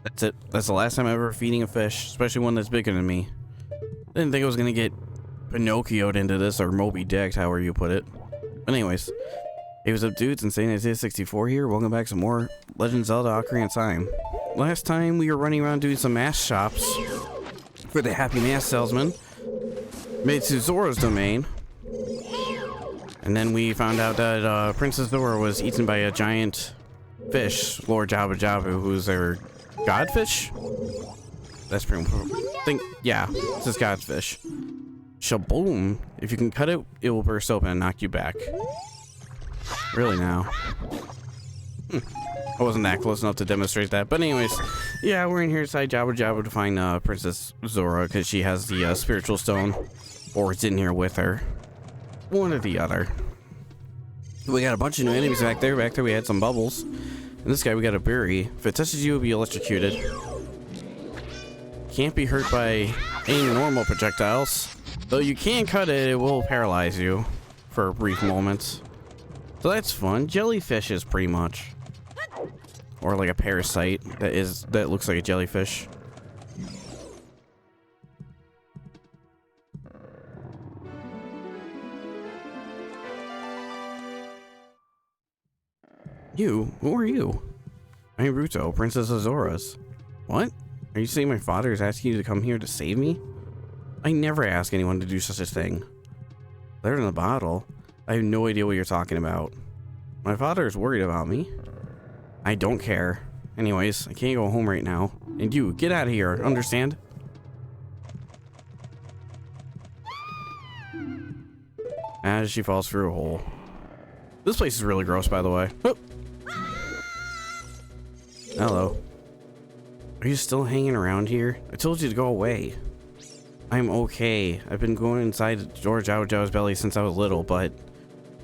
That's it. That's the last time I'm ever feeding a fish, especially one that's bigger than me. Didn't think I was gonna get Pinocchio'd into this, or Moby Dick, however you put it. But anyways, hey, what's up, dudes? Insane Isaiah 64 here. Welcome back to more Legend of Zelda Ocarina of Time. Last time we were running around doing some mask shops for the happy mask salesman. Made it to Zora's domain. And then we found out that Princess Zora was eaten by a giant fish, Lord Jabu-Jabu, who's their godfish? That's pretty yeah, this is God's fish. Shaboom. If you can cut it, it will burst open and knock you back. Really now. I wasn't that close enough to demonstrate that. But anyways, yeah, we're in here inside Jabu-Jabu to find Princess Zora because she has the spiritual stone. Or it's in here with her. One or the other. We got a bunch of new enemies back there. Back there we had some bubbles. And this guy we got a berry. If it touches you, it'll be electrocuted. Can't be hurt by any normal projectiles. Though you can cut it, it will paralyze you for a brief moment. So that's fun. Jellyfishes, pretty much. Or like a parasite that looks like a jellyfish. You? Who are you? I'm Ruto, Princess of Zora's. What? Are you saying my father is asking you to come here to save me? I never ask anyone to do such a thing. They're in the bottle. I have no idea what you're talking about. My father is worried about me. I don't care. Anyways, I can't go home right now. And you, get out of here, understand? As she falls through a hole. This place is really gross, by the way. Oh. Hello. Are you still hanging around here? I told you to go away. I'm okay. I've been going inside Lord Jabu-Jabu's belly since I was little, but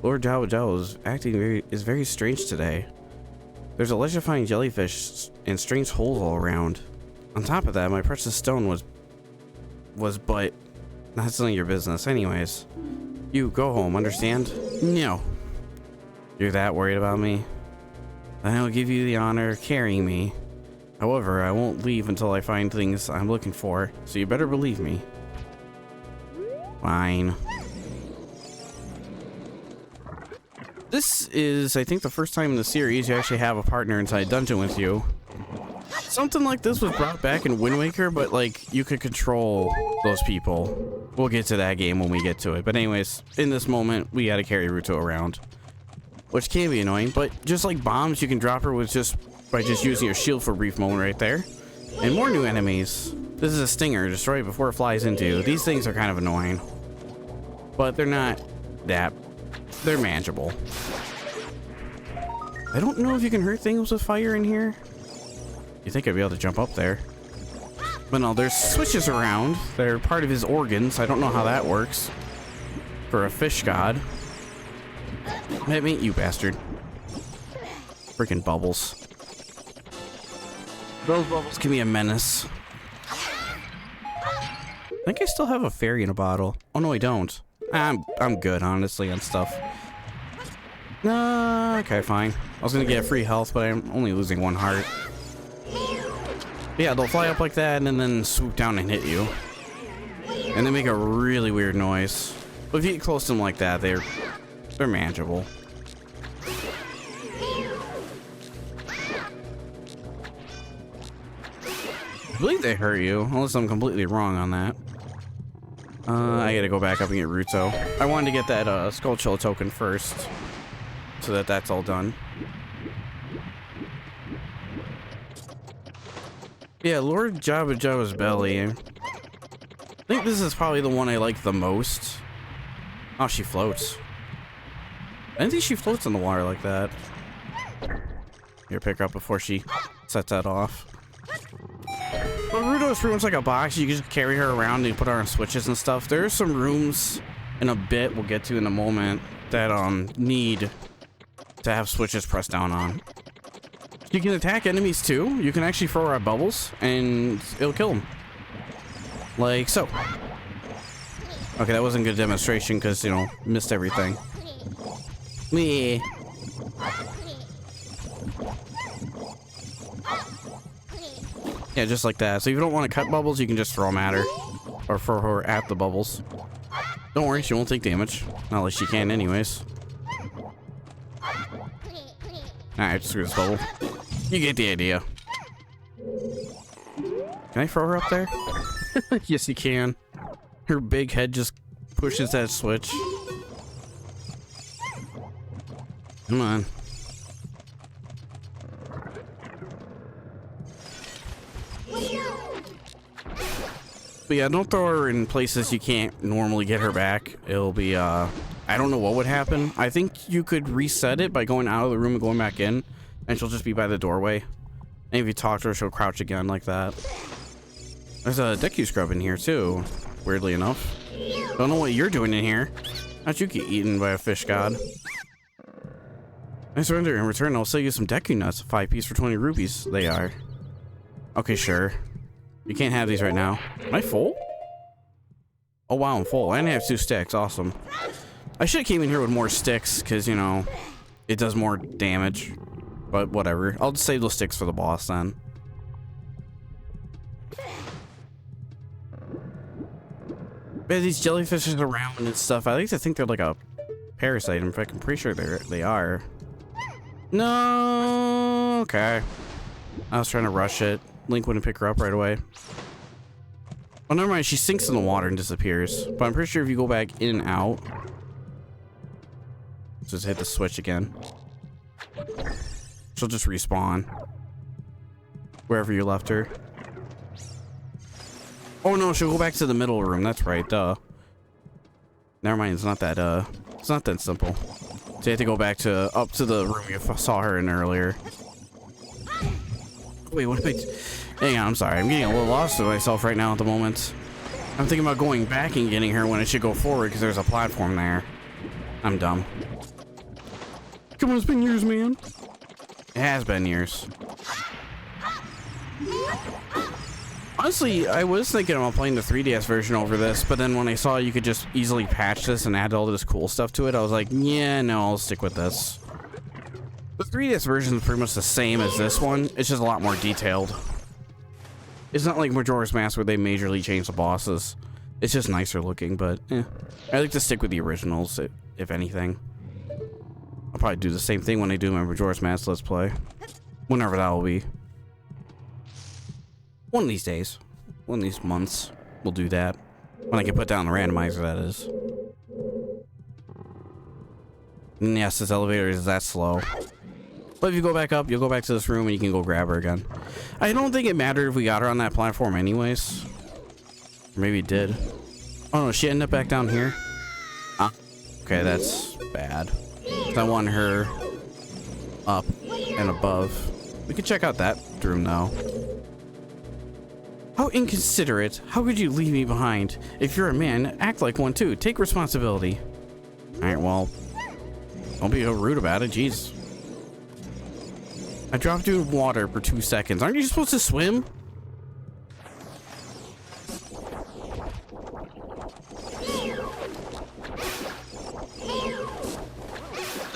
Lord Jabu-Jabu is very strange today. There's electrifying jellyfish and strange holes all around. On top of that, my precious stone but that's none of your business. Anyways, you go home, understand? No. You're that worried about me? Then I'll give you the honor of carrying me. However, I won't leave until I find things I'm looking for, so you better believe me. Fine. This is, I think, the first time in the series you actually have a partner inside a dungeon with you. Something like this was brought back in Wind Waker, but like you could control those people. We'll get to that game when we get to it. But anyways, in this moment, we gotta carry Ruto around. Which can be annoying, but just like bombs, you can drop her with by just using your shield for a brief moment right there. And more new enemies. This is a stinger, destroy it before it flies into you. These things are kind of annoying. But they're not that. They're manageable. I don't know if you can hurt things with fire in here. You think I'd be able to jump up there. But no, there's switches around. They're part of his organs. I don't know how that works. For a fish god. Hit me, you bastard. Freaking bubbles. Those bubbles can be a menace. I think I still have a fairy in a bottle. Oh no, I don't. I'm good, honestly, on stuff. Okay, fine. I was gonna get free health, but I'm only losing one heart. Yeah, they'll fly up like that and then swoop down and hit you. And they make a really weird noise. But if you get close to them like that, they're manageable. I believe they hurt you, unless I'm completely wrong on that. I gotta go back up and get Ruto. I wanted to get that Skull Chill token first, so that that's all done. Yeah, Lord Jabu-Jabu's belly. I think this is probably the one I like the most. Oh, she floats. I didn't think she floats in the water like that. Here, pick her up before she sets that off. But Ruto's pretty much like a box. You can just carry her around and put her on switches and stuff. There are some rooms in a bit we'll get to in a moment that need to have switches pressed down on. You can attack enemies too. You can actually throw out bubbles and it'll kill them. Like so. Okay, that wasn't a good demonstration because, you know, missed everything. Me. Yeah, just like that. So if you don't want to cut bubbles, you can just throw them at her. Or throw her at the bubbles. Don't worry, she won't take damage. Not like she can anyways. Alright, screw this bubble. You get the idea. Can I throw her up there? Yes, you can. Her big head just pushes that switch. Come on. But yeah, don't throw her in places you can't normally get her back. It'll be, I don't know what would happen. I think you could reset it by going out of the room and going back in, and she'll just be by the doorway. And if you talk to her, she'll crouch again like that. There's a Deku scrub in here too, weirdly enough. Don't know what you're doing in here. How'd you get eaten by a fish god? I surrender. In return, I'll sell you some Deku nuts, 5 piece for 20 rupees. They are. Okay, sure. You can't have these right now. Am I full? Oh wow, I'm full. And I have 2 sticks. Awesome. I should have came in here with more sticks, because, you know, it does more damage. But whatever. I'll just save those sticks for the boss then. But these jellyfishes around and stuff, I like to think they're like a parasite. In fact, I'm pretty sure they are. No. Okay. I was trying to rush it. Link wouldn't pick her up right away. Oh, never mind. She sinks in the water and disappears. But I'm pretty sure if you go back in and out, just hit the switch again, she'll just respawn wherever you left her. Oh no, she'll go back to the middle room. That's right. Duh. Never mind. It's not that simple. So you have to go back to up to the room you saw her in earlier. Wait, what am I? Hang on, I'm sorry. I'm getting a little lost with myself right now at the moment. I'm thinking about going back and getting her when I should go forward because there's a platform there. I'm dumb. Come on, it's been years, man. It has been years. Honestly, I was thinking about playing the 3DS version over this, but then when I saw you could just easily patch this and add all this cool stuff to it, I was like, yeah, no, I'll stick with this. The 3DS version is pretty much the same as this one. It's just a lot more detailed. It's not like Majora's Mask where they majorly changed the bosses. It's just nicer looking, but I like to stick with the originals, if anything. I'll probably do the same thing when I do my Majora's Mask Let's Play. Whenever that will be. One of these days. One of these months. We'll do that. When I can put down the randomizer, that is. And yes, this elevator is that slow. But if you go back up, you'll go back to this room and you can go grab her again. I don't think it mattered if we got her on that platform anyways. Or maybe it did. Oh no, she ended up back down here. Ah, okay, that's bad. I want her up and above. We can check out that room though. How inconsiderate. How could you leave me behind? If you're a man, act like one too. Take responsibility. Alright, well, don't be so rude about it. Jeez. I dropped you in water for 2 seconds. Aren't you supposed to swim?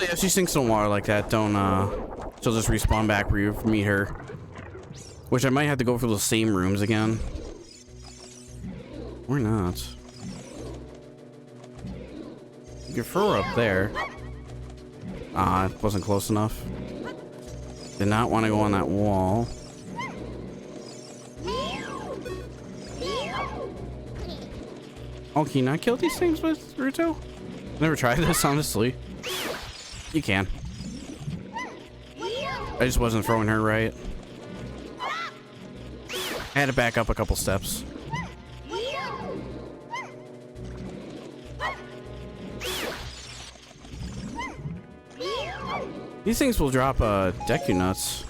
If she sinks in water like that, don't, she'll just respawn back where you meet her. Which I might have to go for those same rooms again. Or not. You can throw her up there. Ah, it wasn't close enough. Did not want to go on that wall. Oh, can you not kill these things with Ruto? Never tried this, honestly. You can. I just wasn't throwing her right. I had to back up a couple steps. These things will drop Deku nuts.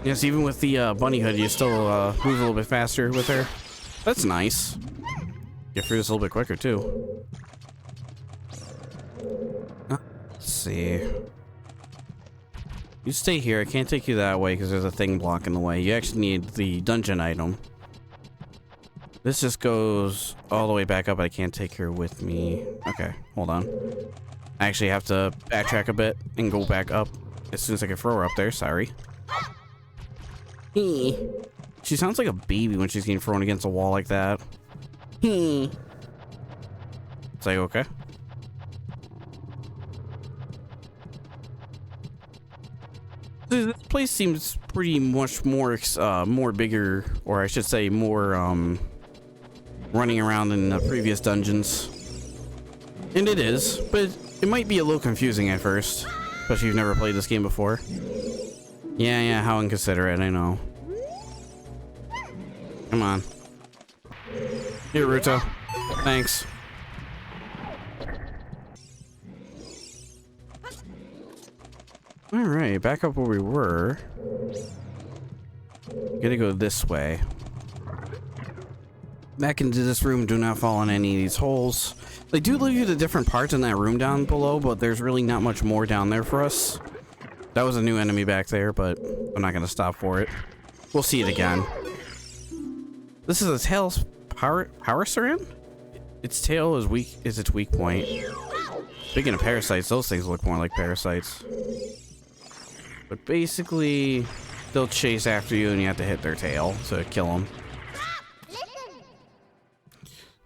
Yes, even with the bunny hood, you still move a little bit faster with her. That's nice. Get through this a little bit quicker too. Let's see. You stay here. I can't take you that way because there's a thing blocking the way. You actually need the dungeon item. This just goes all the way back up. I can't take her with me. Okay, hold on. I actually have to backtrack a bit and go back up. as soon as I can throw her up there. Sorry. She sounds like a baby when she's getting thrown against a wall like that. It's like, okay. This place seems pretty much more bigger, or I should say more running around in the previous dungeons. And it is, but it might be a little confusing at first, especially if you've never played this game before. Yeah, how inconsiderate, I know. Come on. Here, Ruto. Thanks. Alright, back up where we were. Gotta go this way. Back into this room, do not fall in any of these holes. They do leave you the different parts in that room down below, but there's really not much more down there for us. That was a new enemy back there, but I'm not gonna stop for it. We'll see it again. This is a tail's power syringe? Its tail is its weak point. Speaking of parasites, those things look more like parasites. But basically, they'll chase after you and you have to hit their tail to kill them.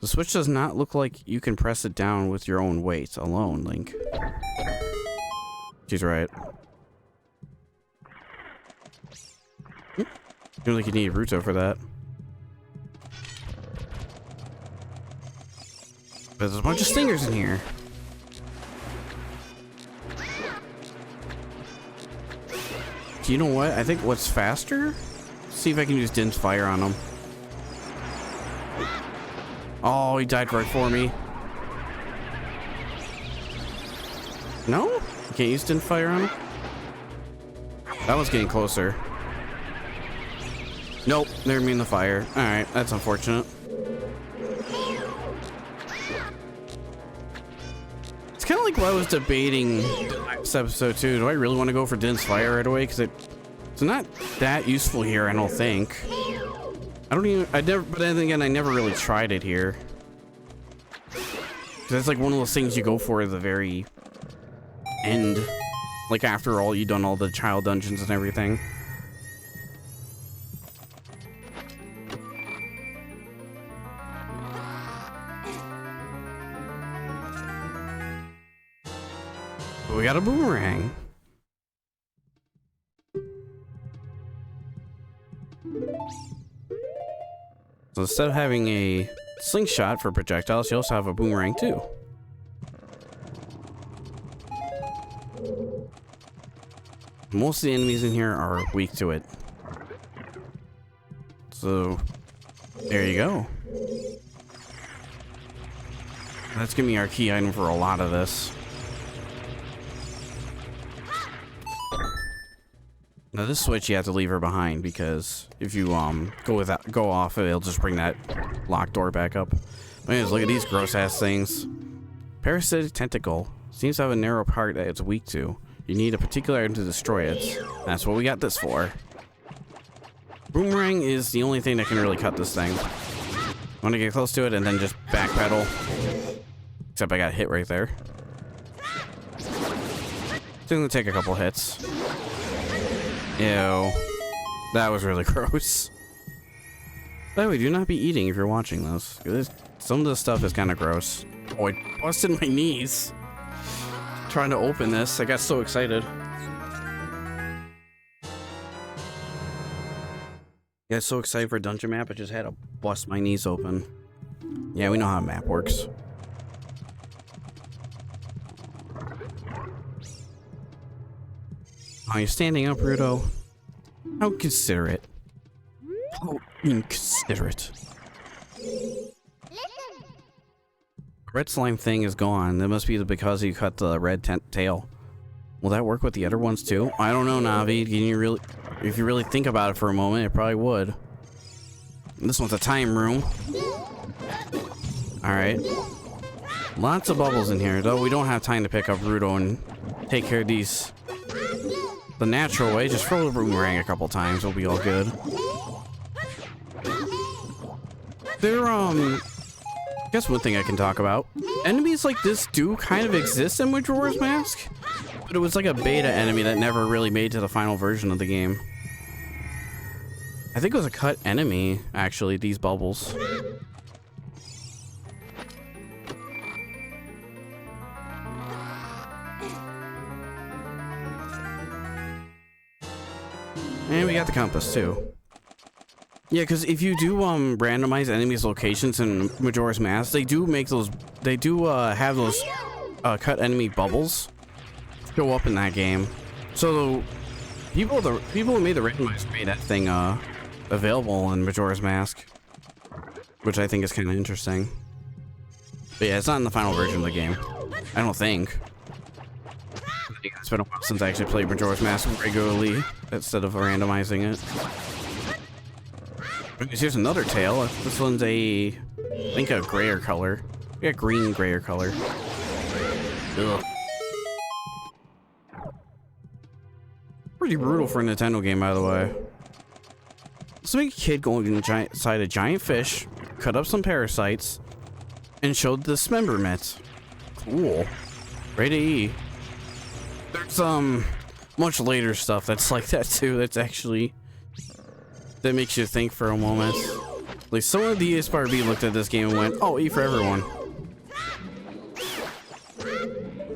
The switch does not look like you can press it down with your own weight alone, Link. She's right. Feel like you need Ruto for that. But there's a bunch of stingers in here. You know what? I think what's faster? See if I can use Din's fire on him. Oh, he died right for me. No? You can't use Din's fire on him? That was getting closer. Nope, never mean the fire. Alright, that's unfortunate. It's kind of like what I was debating last episode too. Do I really want to go for Din's fire right away? Because it's not that useful here, I don't think. But then again, I never really tried it here. Because it's like one of those things you go for at the very end. Like after all, you've done all the child dungeons and everything. We got a boomerang. So instead of having a slingshot for projectiles, you also have a boomerang too. Most of the enemies in here are weak to it. So there you go. That's gonna be our key item for a lot of this. Now this switch you have to leave her behind because if you go off it'll just bring that locked door back up. Anyways, look at these gross ass things. Parasitic tentacle seems to have a narrow part that it's weak to. You need a particular item to destroy it. That's what we got this for. Boomerang is the only thing that can really cut this thing. I want to get close to it and then just backpedal. Except I got hit right there. It's gonna take a couple hits. Ew. That was really gross. By the way, do not be eating if you're watching this. Some of this stuff is kind of gross. Oh, I busted my knees. Trying to open this. I got so excited. Got so excited for a dungeon map, I just had to bust my knees open. Yeah, we know how a map works. Oh, you're standing up, Ruto. How considerate. How inconsiderate. The red slime thing is gone. That must be because you cut the red tail. Will that work with the other ones too? I don't know, Navi. If you really think about it for a moment, it probably would. This one's a time room. Alright. Lots of bubbles in here, though we don't have time to pick up Ruto and take care of these the natural way. Just throw the boomerang a couple times, we'll be all good. I guess one thing I can talk about. Enemies like this do kind of exist in Majora's Mask, but But it was like a beta enemy that never really made to the final version of the game. I think it was a cut enemy, actually, these bubbles. And we got the compass too. Yeah, because if you do randomize enemies' locations in Majora's Mask, they do make those. They do have those cut enemy bubbles show up in that game. So people who made the randomizer made that thing available in Majora's Mask, which I think is kind of interesting. But yeah, it's not in the final version of the game. I don't think. It's been a while since I actually played Majora's Mask regularly instead of randomizing it. Here's another tail. This one's I think a grayer color. Yeah, green grayer color. Ugh. Pretty brutal for a Nintendo game, by the way. Let's make a kid go inside a giant fish, cut up some parasites, and show the dismemberment. Cool. Rated E. There's much later stuff that's like that too. That's actually that makes you think for a moment. Like someone at the Aspire B looked at this game and went, "Oh, E for everyone."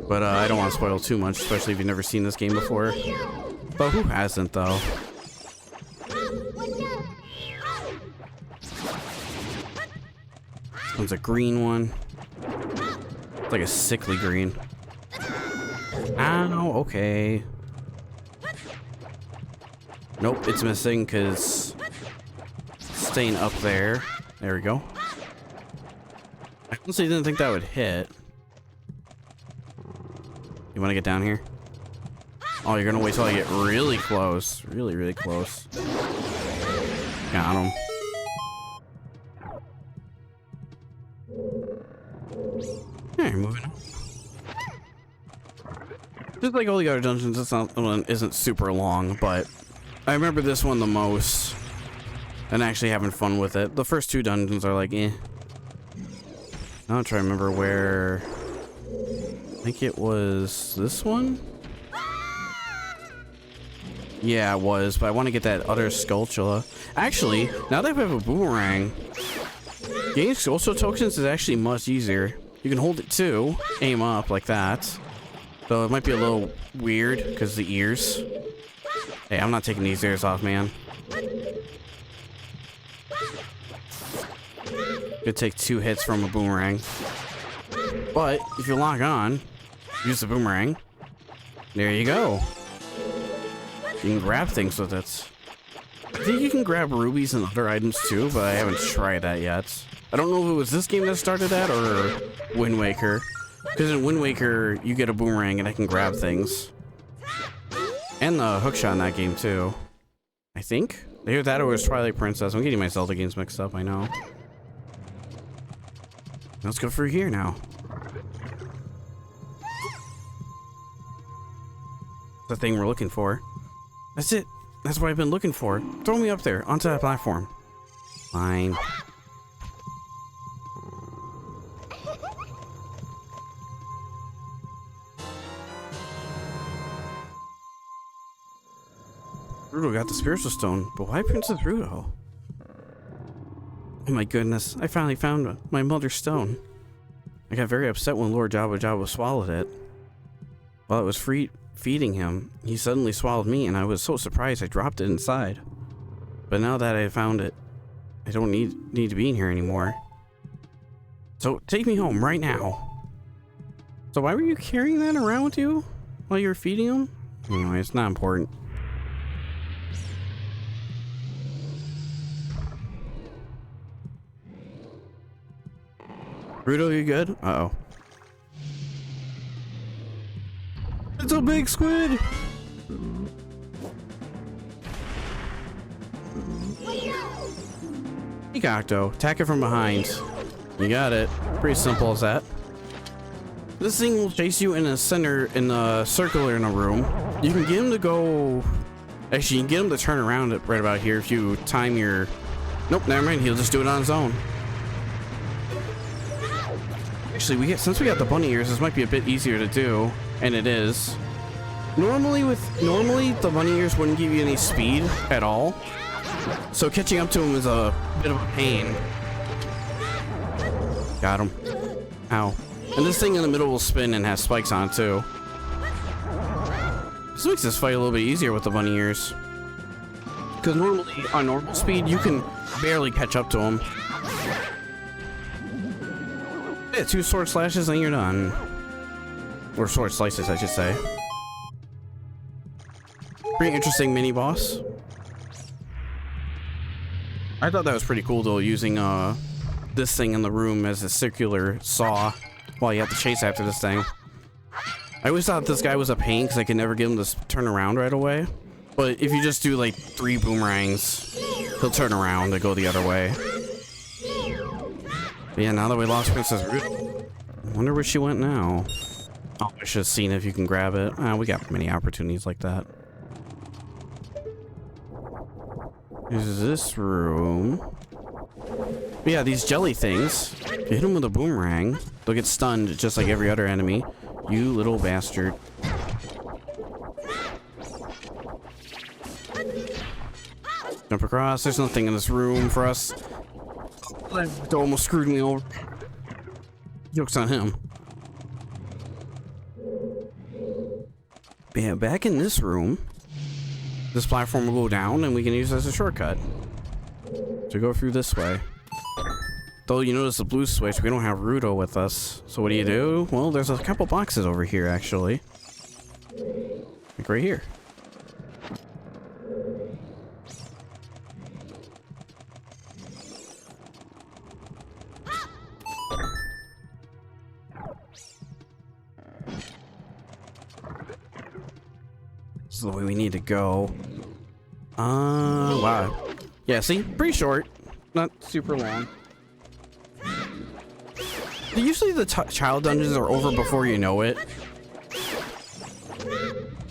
But I don't want to spoil too much, especially if you've never seen this game before. But who hasn't, though? This one's a green one. It's like a sickly green. Ow, okay. Nope, it's missing because it's staying up there. There we go. I honestly didn't think that would hit. You want to get down here? Oh, you're gonna wait till I get really close. Really, really close. Got him. Alright, moving on. Just like all the other dungeons, this one isn't super long, but I remember this one the most and actually having fun with it. The first two dungeons are like, eh. Now I'm trying to remember where. I think it was this one? Yeah, it was, but I want to get that other Skulltula. Actually, now that I have a boomerang, getting Skulltula tokens is actually much easier. You can hold it too, aim up like that. Though it might be a little weird because the ears. Hey, I'm not taking these ears off, man. Could take 2 hits from a boomerang. But if you lock on, use the boomerang. There you go. You can grab things with it. I think you can grab rubies and other items too, but I haven't tried that yet. I don't know if it was this game that started that or Wind Waker. Because in Wind Waker, you get a boomerang and I can grab things. And the hookshot in that game too. I think. Either that or it was Twilight Princess. I'm getting my Zelda games mixed up, I know. Let's go through here now. The thing we're looking for. That's it. That's what I've been looking for. Throw me up there, onto that platform. Fine. Ruto got the spiritual stone, but why Princess Ruto? Oh my goodness, I finally found my mother's stone. I got very upset when Lord Jabu-Jabu swallowed it. While it was feeding him, he suddenly swallowed me, and I was so surprised I dropped it inside. But now that I found it, I don't need to be in here anymore. So take me home right now. So why were you carrying that around with you while you were feeding him? Anyway, it's not important. Ruto, you good? Uh-oh. It's a big squid! Octo, attack it from behind. You got it. Pretty simple as that. This thing will chase you in a circle in a room. You can get him to go. Actually, you can get him to turn around right about here if you time your. Nope, never mind. He'll just do it on his own. Actually, since we got the bunny ears, this might be a bit easier to do, and it is. Normally the bunny ears wouldn't give you any speed at all. So catching up to him is a bit of a pain. Got him. Ow. And this thing in the middle will spin and has spikes on it too. This makes this fight a little bit easier with the bunny ears. Because normally, on normal speed, you can barely catch up to him. Yeah, 2 sword slashes and you're done. Or sword slices, I should say. Pretty interesting mini boss. I thought that was pretty cool though, using this thing in the room as a circular saw while you have to chase after this thing. I always thought this guy was a pain because I could never get him to turn around right away. But if you just do like 3 boomerangs, he'll turn around and go the other way. But yeah, now that we lost Princess Ruto, I wonder where she went now. Oh, I should have seen if you can grab it. We got many opportunities like that. Here's this room. But yeah, these jelly things, if you hit them with a boomerang, they'll get stunned just like every other enemy. You little bastard. Jump across. There's nothing in this room for us. That almost screwed me over. Joke's on him. But yeah, back in this room, this platform will go down and we can use it as a shortcut to go through this way. Though you notice the blue switch, we don't have Ruto with us. So what do? Well, there's a couple boxes over here actually. Like right here. This is the way we need to go. Wow. Yeah, see? Pretty short. Not super long. Usually the child dungeons are over before you know it.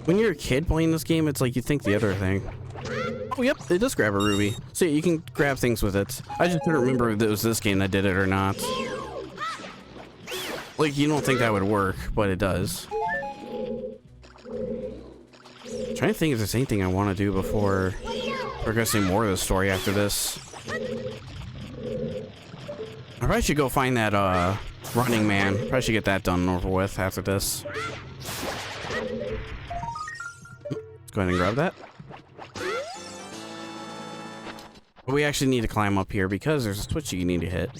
When you're a kid playing this game, it's like you think the other thing. Oh, yep, it does grab a ruby. So yeah, you can grab things with it. I just couldn't remember if it was this game that did it or not. Like, you don't think that would work, but it does. I'm trying to think if there's anything I want to do before progressing more of the story after this. I probably should go find that, running man. Probably should get that done and over with after this. Let's go ahead and grab that. But we actually need to climb up here because there's a switch you need to hit.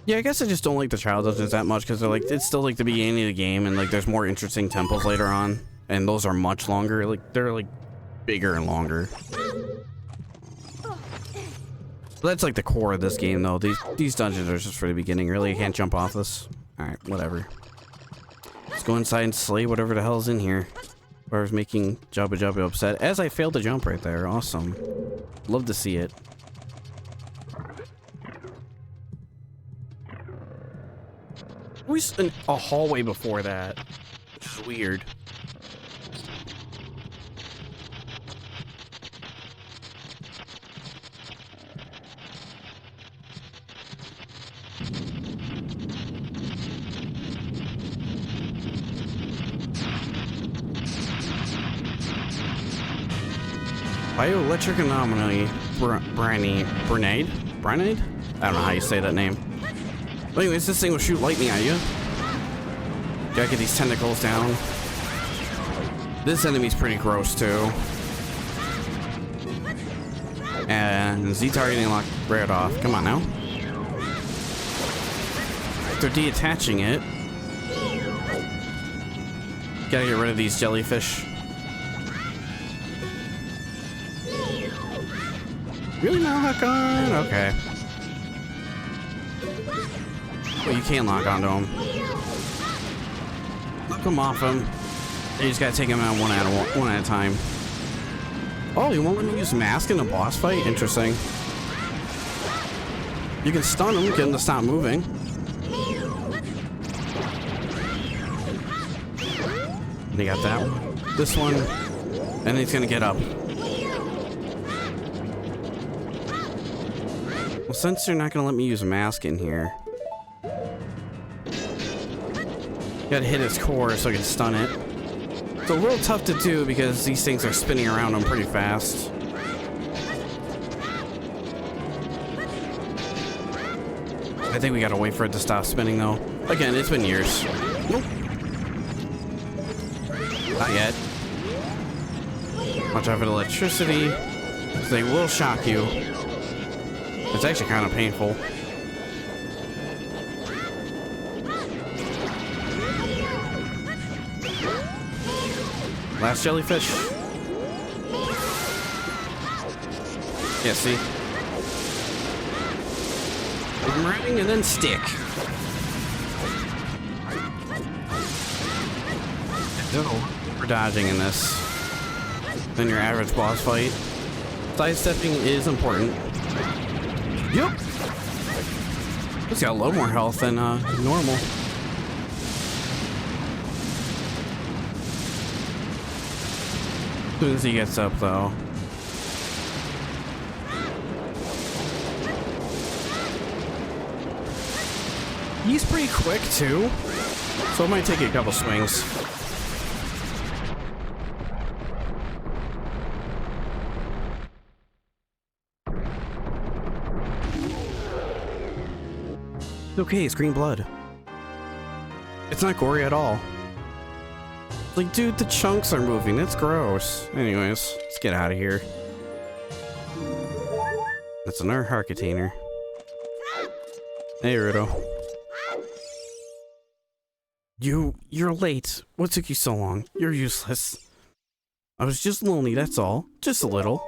Yeah, I guess I just don't like the child dungeons that much because they're like, it's still like the beginning of the game and like there's more interesting temples later on. And those are much longer. Like, they're like bigger and longer. That's like the core of this game though. These dungeons are just for the beginning. Really, I can't jump off this. Alright, whatever. Let's go inside and slay whatever the hell's in here. Whoever's making Jabu-Jabu upset. As I failed to jump right there. Awesome. Love to see it. Always a hallway before that. Which is weird. Bioelectric anomaly, Grenade? I don't know how you say that name. But anyways, this thing will shoot lightning at you. Gotta get these tentacles down. This enemy's pretty gross too. And Z targeting locked right off. Come on now. They're deattaching it. Gotta get rid of these jellyfish. Really not lock on? Okay. Well, you can lock onto him. Knock him off him. You just gotta take him out one at a time. Oh, you won't let me use mask in a boss fight? Interesting. You can stun him, get him to stop moving. And you got that one. This one. And he's gonna get up. Well, since they're not gonna let me use a mask in here, Gotta hit its core so I can stun it. It's a little tough to do because these things are spinning around them pretty fast. I think we gotta wait for it to stop spinning though. Again, it's been years. Nope. Not yet. Watch out for the electricity. They will shock you. It's actually kind of painful. Last jellyfish. Yeah, see? Boomerang and then stick. For dodging in this than your average boss fight. Sidestepping is important. Yep. It's got a little more health than normal. As soon as he gets up, though. He's pretty quick, too. So it might take a couple swings. It's okay, it's green blood. It's not gory at all. Like, dude, the chunks are moving. That's gross. Anyways, let's get out of here. That's another heart container. Hey, Ruto. You're late. What took you so long? You're useless. I was just lonely, that's all. Just a little.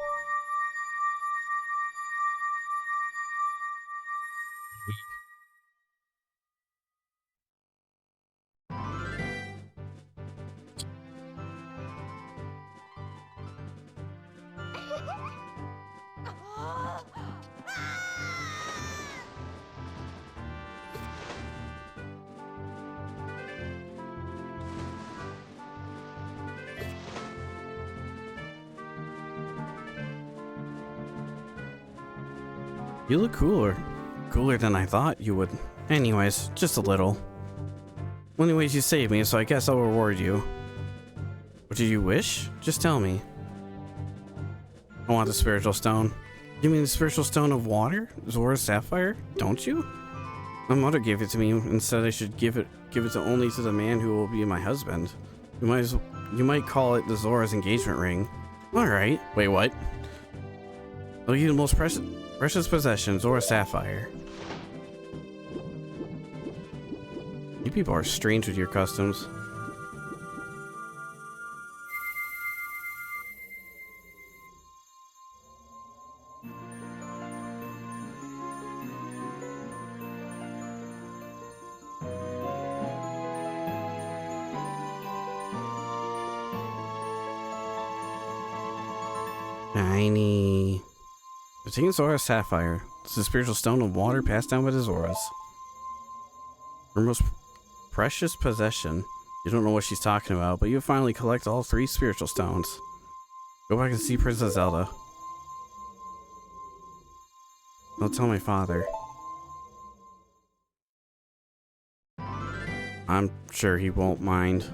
You look cooler. Cooler than I thought you would. Anyways, just a little. Anyways, you saved me, so I guess I'll reward you. What did you wish? Just tell me. I want the spiritual stone. You mean the spiritual stone of water? Zora's sapphire? Don't you? My mother gave it to me and said I should give it only to the man who will be my husband. You might call it the Zora's engagement ring. Alright. Wait, what? I'll give you the most precious possession, Zora's sapphire. You people are strange with your customs. Shiny. The taking Zora's sapphire. It's the spiritual stone of water passed down by the Zoras. Her most precious possession. You don't know what she's talking about, but you finally collect all 3 spiritual stones. Go back and see Princess Zelda. I'll tell my father. I'm sure he won't mind.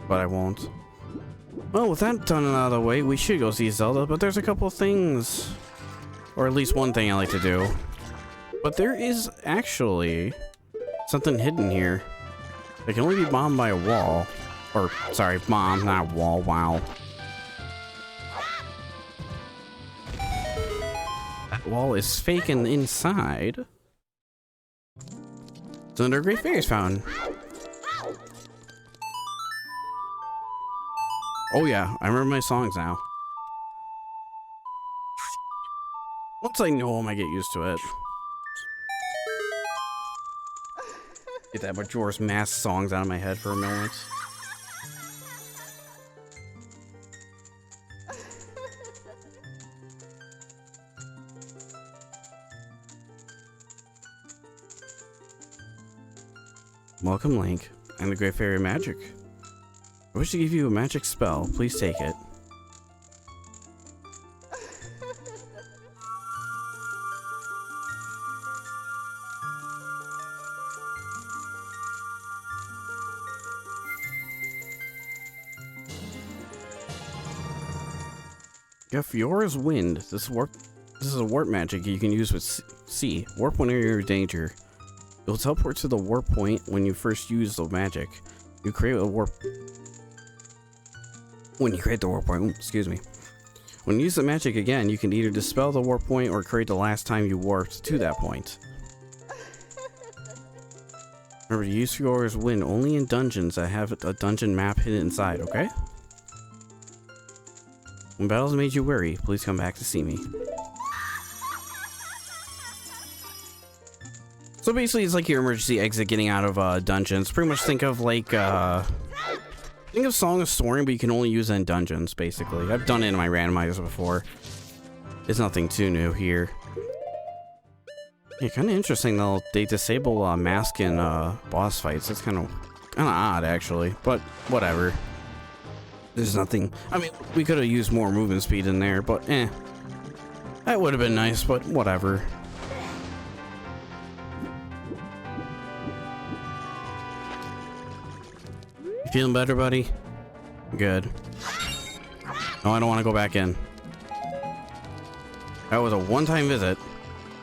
But I won't. Well, with that done and out of the way, we should go see Zelda, but there's a couple of things. Or at least one thing I like to do. But there is actually something hidden here. It can only be bombed by a wall. Or, sorry, bomb, not wall, wow. That wall is fake and inside. It's under a Great Fairies Fountain. Oh yeah, I remember my songs now. Once I know them, I get used to it. Get that Majoras Mask songs out of my head for a moment. Welcome, Link, and the Great Fairy Magic. I wish to give you a magic spell. Please take it. Got Fiora's Wind. This is a warp magic you can use with C. Warp whenever you're in danger. It will teleport to the warp point when you first use the magic. You create a warp. When you create the warp point, excuse me. When you use the magic again, you can either dispel the warp point or create the last time you warped to that point. Remember to use Fiora's Wind only in dungeons that have a dungeon map hidden inside, okay? When battles made you worry, please come back to see me. So basically, it's like your emergency exit getting out of dungeons. Pretty much think of like, think of Song of Storm, but you can only use it in dungeons, basically. I've done it in my randomizers before. It's nothing too new here. Yeah, kind of interesting though. They disable mask in boss fights. That's kind of odd, actually. But whatever. There's nothing. I mean, we could have used more movement speed in there, but that would have been nice. But whatever. You feeling better, buddy? Good. No, I don't want to go back in. That was a one-time visit.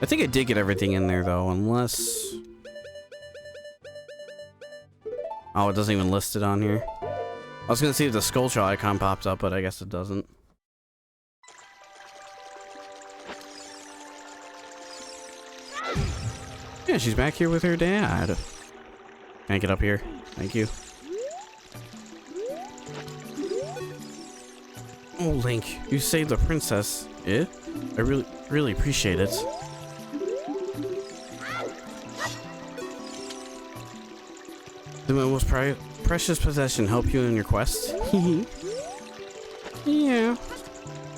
I think I did get everything in there though, unless... Oh, it doesn't even list it on here. I was gonna see if the skull shell icon pops up, but I guess it doesn't. Yeah, she's back here with her dad. Can I get up here? Thank you. Oh, Link, you saved the princess. Eh? I really appreciate it. The most precious possession help you in your quest? Yeah.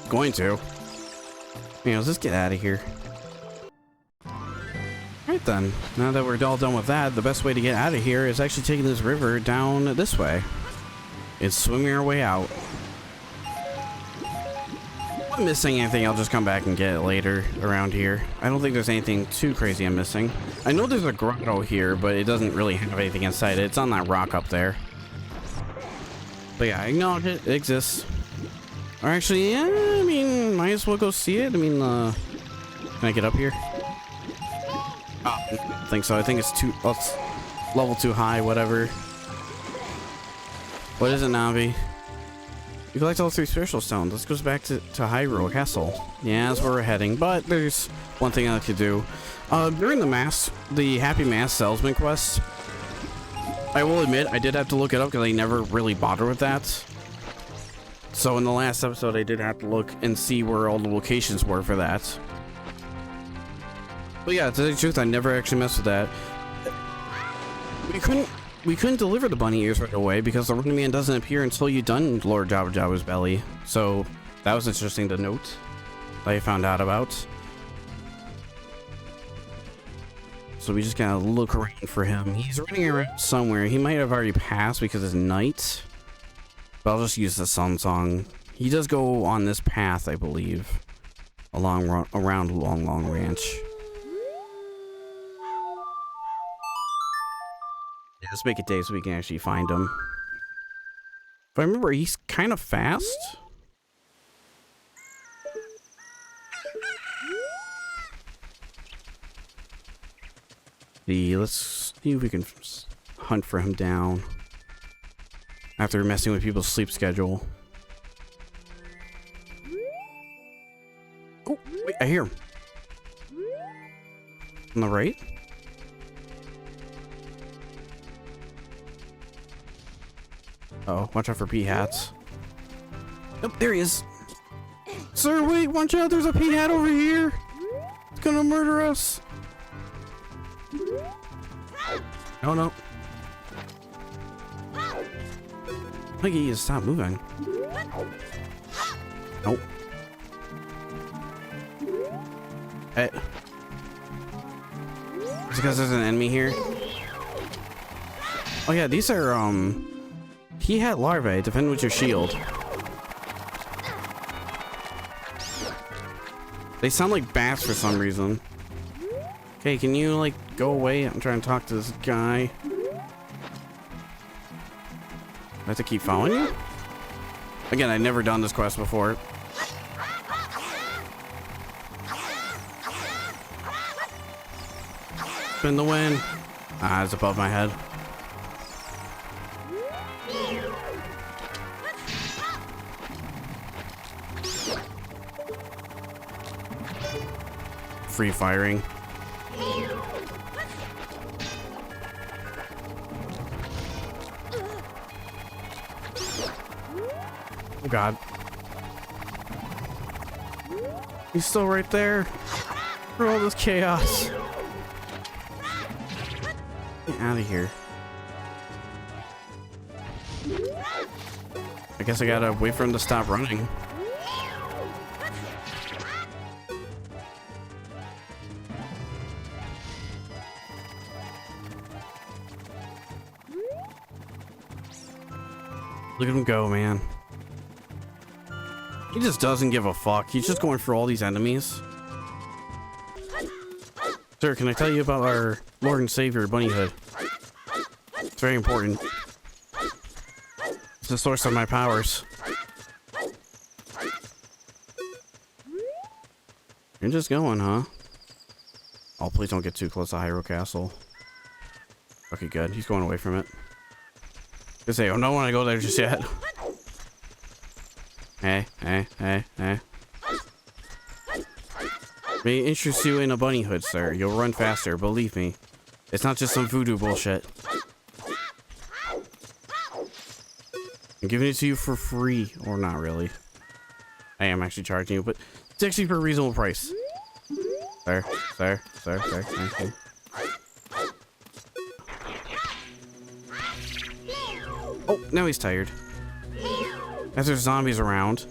Going to. Yeah, let's just get out of here. Alright then. Now that we're all done with that, the best way to get out of here is actually taking this river down this way. It's swimming our way out. If I'm missing anything, I'll just come back and get it later around here. I don't think there's anything too crazy I'm missing. I know there's a grotto here, but it doesn't really have anything inside it. It's on that rock up there. But yeah, I acknowledge it. It exists. Or actually, yeah, I mean, might as well go see it. I mean, can I get up here? Oh, I don't think so. I think it's level too high, whatever. What is it, Navi? You collect all 3 spiritual stones. This goes back to Hyrule Castle. Yeah, that's where we're heading. But there's one thing I like to do. During the Happy Mask Salesman quest, I will admit I did have to look it up because I never really bothered with that. So in the last episode, I did have to look and see where all the locations were for that. But yeah, to tell you the truth, I never actually messed with that. We couldn't deliver the bunny ears right away because the Running Man doesn't appear until you've done Lord Jabu-Jabu's belly. So that was interesting to note that I found out about. So we just gotta look around for him. He's running around somewhere. He might have already passed because it's night. But I'll just use the sun song. He does go on this path, I believe. Around Long Ranch. Yeah, let's make it day so we can actually find him. If I remember, he's kind of fast. Let's see if we can hunt for him down after messing with people's sleep schedule. Oh, wait, I hear him. On the right? Oh, watch out for pea hats. Oh, there he is. Sir, wait, watch out, there's a pea hat over here. It's gonna murder us. No, no. Look, he just stopped moving. Nope. Hey. It's because there's an enemy here. Oh yeah, these are pea hat larvae. Defend with your shield. They sound like bats for some reason. Okay, can you like go away? I'm trying to talk to this guy. I have to keep following you? Again, I've never done this quest before. Spin the win. Ah, it's above my head. Free firing. Oh god. He's still right there. For all this chaos. Get out of here. I guess I gotta wait for him to stop running. Look at him go, man. He just doesn't give a fuck. He's just going for all these enemies. Sir, can I tell you about our Lord and Savior, Bunny Hood? It's very important. It's the source of my powers. You're just going, huh? Oh, please don't get too close to Hyrule Castle. Okay, good. He's going away from it. I say, oh, don't want to go there just yet. Hey. May I interest you in a bunny hood, sir. You'll run faster, believe me. It's not just some voodoo bullshit. I'm giving it to you for free. Or not really. I am actually charging you, but it's actually for a reasonable price. Sir, thank you. Oh, now he's tired. As there's zombies around.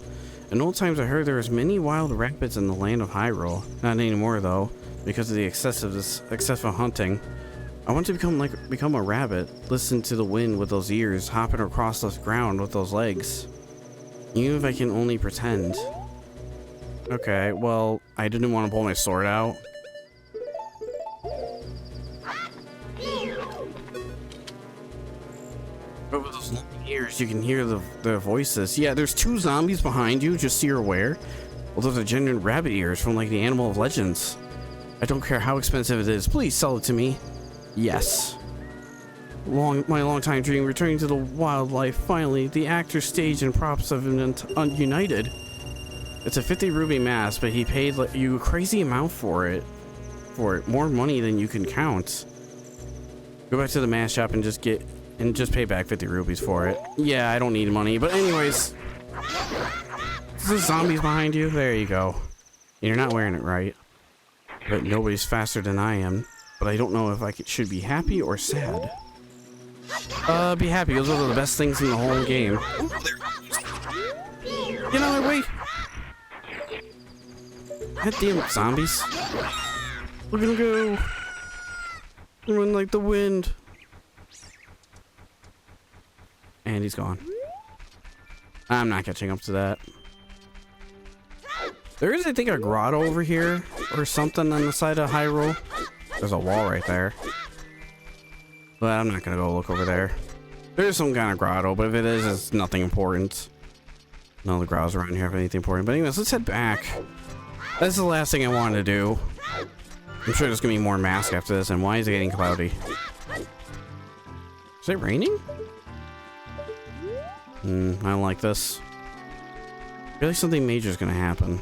In old times I heard there was many wild rabbits in the land of Hyrule. Not anymore though, because of the excessive hunting. I want to become a rabbit. Listen to the wind with those ears, hopping across the ground with those legs. Even if I can only pretend. Okay, well, I didn't want to pull my sword out. But with those long ears, you can hear the voices. Yeah, there's 2 zombies behind you, just so you're aware. Well, those are genuine rabbit ears from like the Animal of Legends. I don't care how expensive it is. Please sell it to me. Yes. My long-time dream, returning to the wildlife. Finally, the actor, stage, and props have been united. It's a 50 ruby mask, but he paid you a crazy amount for it. More money than you can count. Go back to the mask shop and just pay back 50 rupees for it. Yeah, I don't need money, but anyways. There's zombies behind you. There you go. You're not wearing it right. But nobody's faster than I am. But I don't know if I should be happy or sad. Be happy. Those are the best things in the whole game. Get out of my way. God damn zombies. Look at them go. Run like the wind. And he's gone. I'm not catching up to that. There is, I think, a grotto over here or something on the side of Hyrule. There's a wall right there. But I'm not gonna go look over there. There's some kind of grotto, but if it is, it's nothing important. None of the grottos around here have anything important. But anyways, let's head back. That's the last thing I wanted to do. I'm sure there's gonna be more masks after this. And why is it getting cloudy? Is it raining? I don't like this. I feel like something major is gonna happen.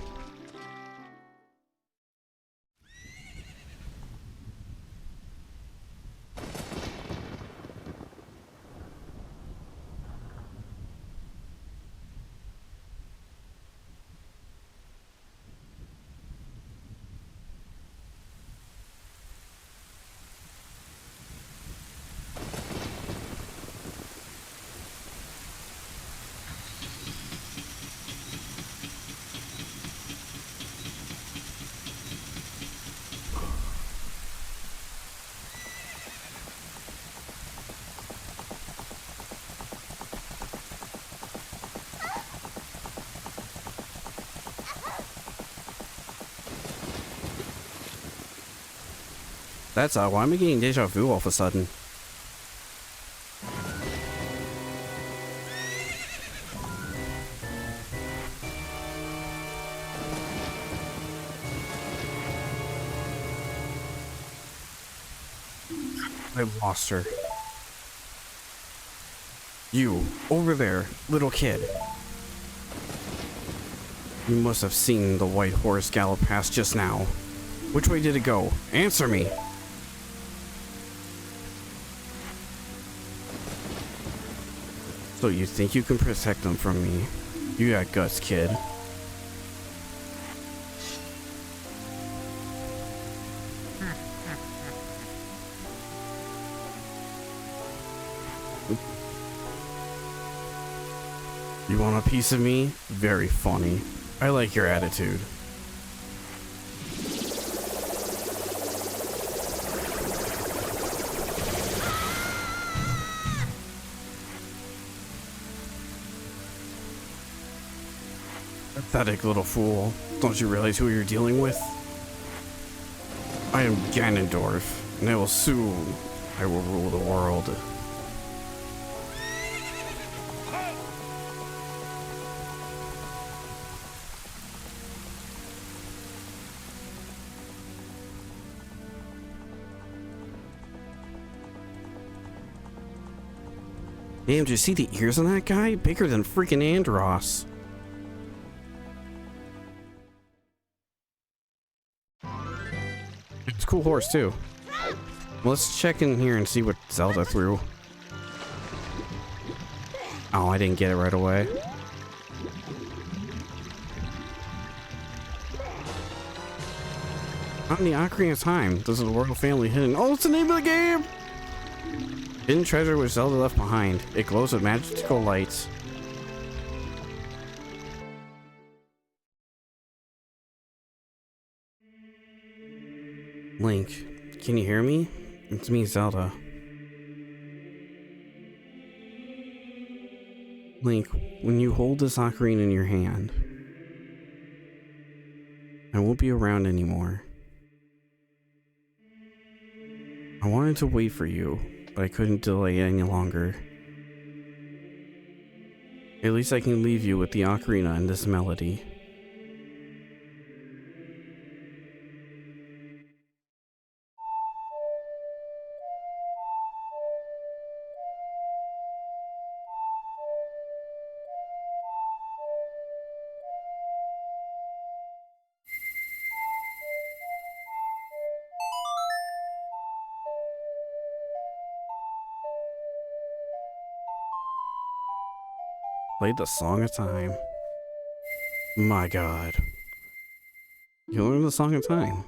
That's why am I getting deja vu all of a sudden? I lost her. You, over there, little kid. You must have seen the white horse gallop past just now. Which way did it go? Answer me! So you think you can protect them from me? You got guts, kid. You want a piece of me? Very funny. I like your attitude. Pathetic little fool. Don't you realize who you're dealing with? I am Ganondorf, and I will rule the world. Damn, did you see the ears on that guy? Bigger than freaking Andros. It's a cool horse too. Well, let's check in here and see what Zelda threw. Oh, I didn't get it right away. On the Ocarina of Time, this is the Royal Family Hidden. Oh, it's the name of the game! Hidden treasure which Zelda left behind. It glows with magical lights. Link, can you hear me? It's me, Zelda. Link, when you hold this ocarina in your hand, I won't be around anymore. I wanted to wait for you, but I couldn't delay any longer. At least I can leave you with the ocarina and this melody. Played the Song of Time. My god. You learned the Song of Time.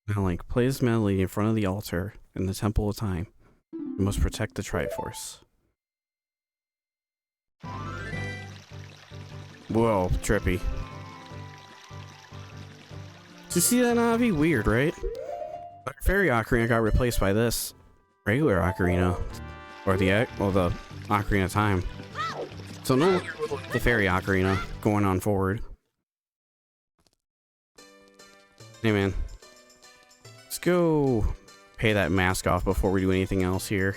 Now, Link, play this melody in front of the altar in the Temple of Time. You must protect the Triforce. Whoa, trippy. Did you see that, Navi? Weird, right? The fairy ocarina got replaced by this regular ocarina, or the Ocarina of Time. So no longer the fairy ocarina going on forward. Hey man, let's go pay that mask off before we do anything else here.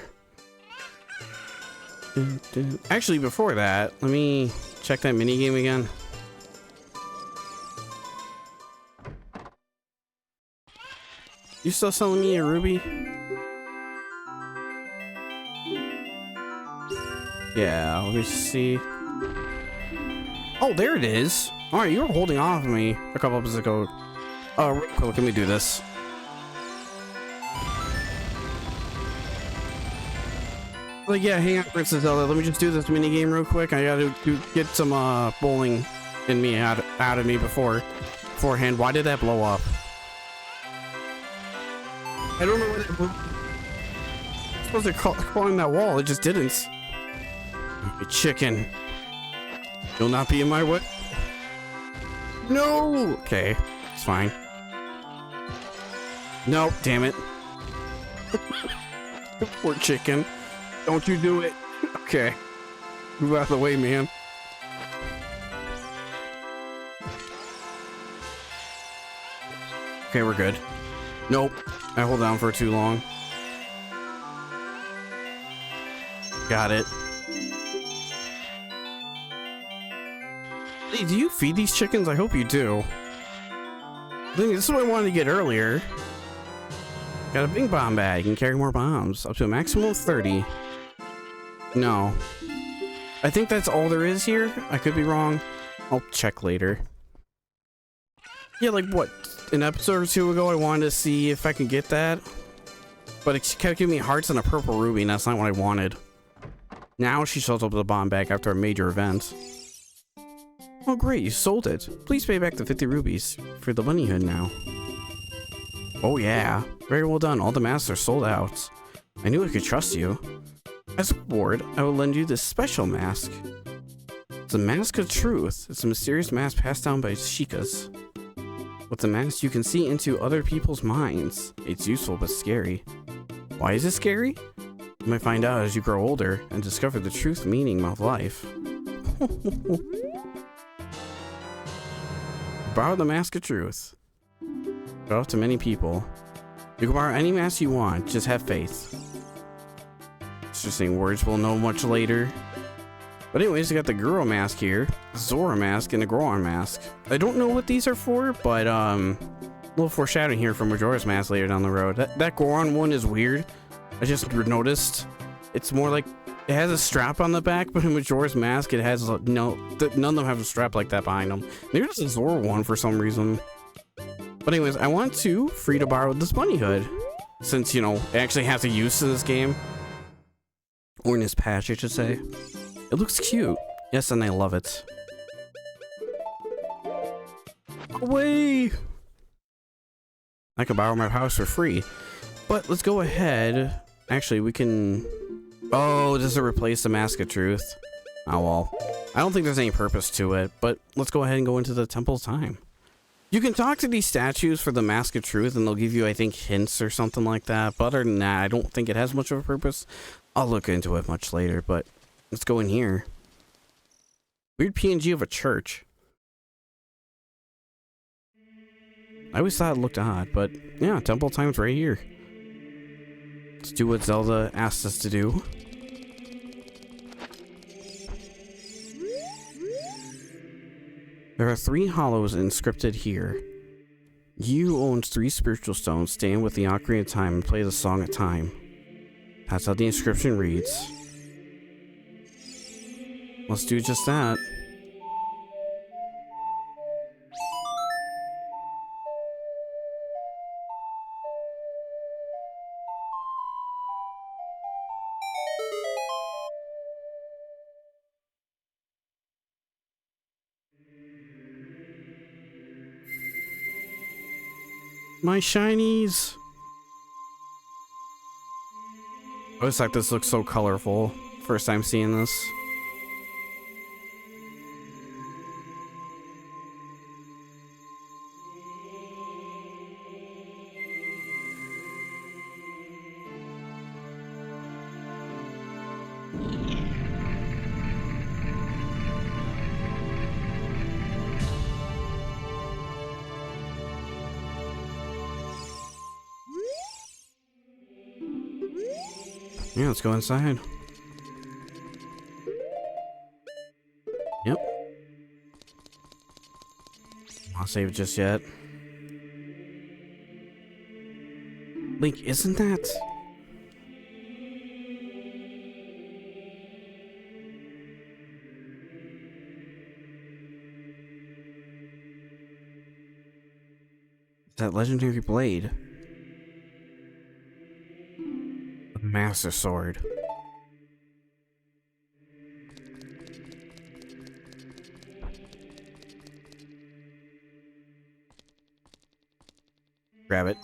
Actually, before that, let me check that mini game again. You still selling me a ruby? Yeah, let me see. Oh, there it is. All right, you were holding off on me a couple episodes ago. Real quick, let me do this. Like, yeah, hang on, Princess Zelda. Let me just do this mini game real quick. I gotta get some bowling in me out of me beforehand. Why did that blow up? I don't know what it was supposed to climb that wall. It just didn't. You chicken. You'll not be in my way. No. Okay, it's fine. No, damn it. Poor chicken. Don't you do it. Okay. Move out of the way, man. Okay, we're good. Nope. I hold down for too long. Got it. Hey, do you feed these chickens? I hope you do. This is what I wanted to get earlier. Got a big bomb bag. You can carry more bombs. Up to a maximum of 30. No. I think that's all there is here. I could be wrong. I'll check later. Yeah, like what? An episode or two ago, I wanted to see if I could get that. But it kept giving me hearts and a purple ruby, and that's not what I wanted. Now she shows up with a bomb bag after a major event. Oh great, you sold it. Please pay back the 50 rubies for the bunny hood now. Oh yeah, very well done. All the masks are sold out. I knew I could trust you. As a reward, I will lend you this special mask. It's a mask of truth. It's a mysterious mask passed down by Shikas. With the mask, you can see into other people's minds. It's useful but scary. Why is it scary? You might find out as you grow older and discover the truth meaning of life. Borrow the mask of truth. Go out to many people. You can borrow any mask you want, just have faith. Interesting words we'll know much later. But anyways, we got the Guro mask here, Zora mask, and the Goron mask. I don't know what these are for, but a little foreshadowing here from Majora's mask later down the road. That Goron one is weird. I just noticed. It's more like it has a strap on the back, but in Majora's mask it has none of them have a strap like that behind them. Maybe it's a Zora one for some reason. But anyways, I want to free to borrow this bunny hood, since you know it actually has a use in this game, or in this patch, I should say. It looks cute. Yes, and I love it. Away! I could borrow my house for free. But let's go ahead. Actually, we can... Oh, does it replace the Mask of Truth? Oh, well. I don't think there's any purpose to it, but let's go ahead and go into the Temple of Time. You can talk to these statues for the Mask of Truth, and they'll give you, I think, hints or something like that. But other than that, I don't think it has much of a purpose. I'll look into it much later, but... Let's go in here. Weird PNG of a church. I always thought it looked odd, but yeah, Temple Time's right here. Let's do what Zelda asked us to do. There are 3 hollows inscripted here. You who owns 3 spiritual stones, stand with the Ocarina of Time and play the Song of Time. That's how the inscription reads. Let's do just that. My shinies! I always thought this looks so colorful. First time seeing this. Yeah, let's go inside. Yep. I'll save it just yet. Link, isn't that... that legendary blade? The Master Sword. Grab it.